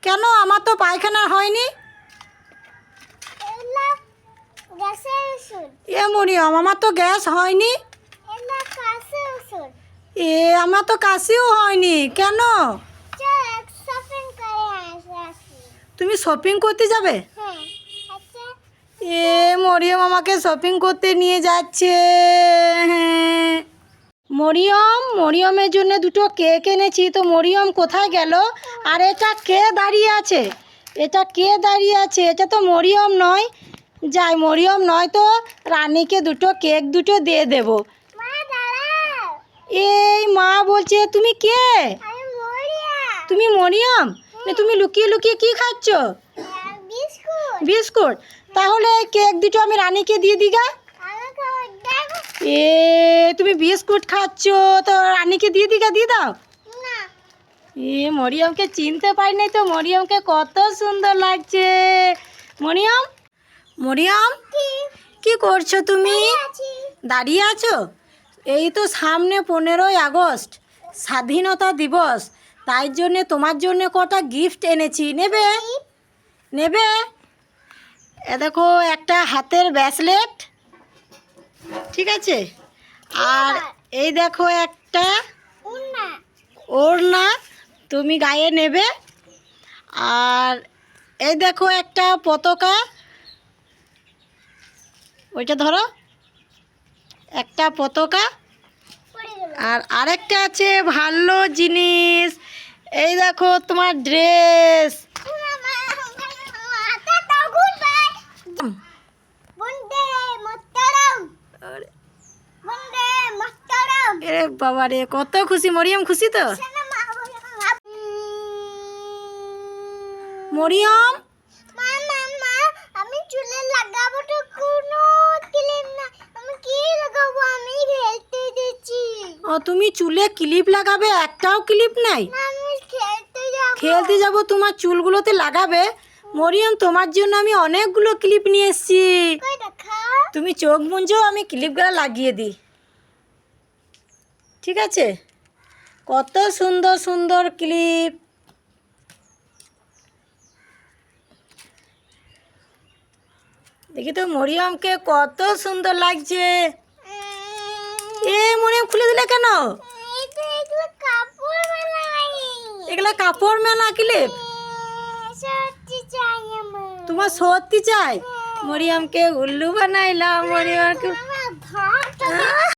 কেন? আমার তো পায়খানা হয়নি। এ মরিয়ম, আমার তো গ্যাস হয়নি। এ আমার তো কাশিও হয়নি। কেন? তুমি শপিং করতে যাবে? এ মরিয়ম আমাকে শপিং করতে নিয়ে যাচ্ছে। হ্যাঁ মরিয়মের জন্য দুটো কেক এনেছি, তো মরিয়ম কোথায় গেল? আর এটা কে দাঁড়িয়ে আছে? এটা তো মরিয়ম নয়। যাই, মরিয়ম নয় তো রানীকে কেক দুটো দিয়ে দেব। এই মা বলছে, তুমি কে? তুমি মরিয়ম? তুমি লুকিয়ে লুকিয়ে কি খাচ্ছ? বিস্কুট। তাহলে কেক দুটো আমি রানীকে দিয়ে দিগা। এ তুমি বিস্কুট খাচ্ছ, তো রানীকে দিয়ে দিগা, দিয়ে দাও। এ মরিয়মকে চিনতে পারি নাই তো, মরিয়মকে কত সুন্দর লাগছে। মরিয়ম, মরিয়ম কি করছো তুমি? দাঁড়িয়ে আছো? এই তো সামনে 15ই আগস্ট, স্বাধীনতা দিবস। তাই জন্যে তোমার জন্য কটা গিফট এনেছি, নেবে? নেবে? এ দেখো, একটা হাতের ব্রেসলেট, ঠিক আছে? আর এই দেখো একটা ওড়না, তুমি গায়ে নেবে। আর এই দেখো একটা পতাকা, ওইটা ধরো, একটা পতাকা। আর আরেকটা আছে ভালো জিনিস, এই দেখো তোমার ড্রেস। এরে বাবা রে, কত খুশি মরিয়ম, খুশি তো? মরিয়ম, আমি চুলে লাগাবো তো কোনো ক্লিপ না, আমি কি লাগাবো? আমি খেলতে যাচ্ছি। ও তুমি চুলে ক্লিপ লাগাবে? একটাও ক্লিপ নাই? আমি খেলতে যাব। খেলতে যাব, তোমার চুলগুলোতে লাগাবে? মরিয়ম, তোমার জন্য আমি অনেকগুলো ক্লিপ নিয়ে এসেছি। কই দেখা? তুমি চোখ মুঞ্জো, আমি ক্লিপগুলো লাগিয়ে দিই, ঠিক আছে? কত সুন্দর সুন্দর ক্লিপ। দেখি তো মরিয়মকে কত সুন্দর লাগছে। এ মরিয়ম, খুলে দিলে কেন? এগুলো কাপড় বানাই। এগুলা কাপড় মেলা ক্লিপ? সত্যি চাই আমার। তোমার সত্যি চাই? মরিয়মকে উল্লু বানাইলাম, মরিয়মকে। আমার ভাত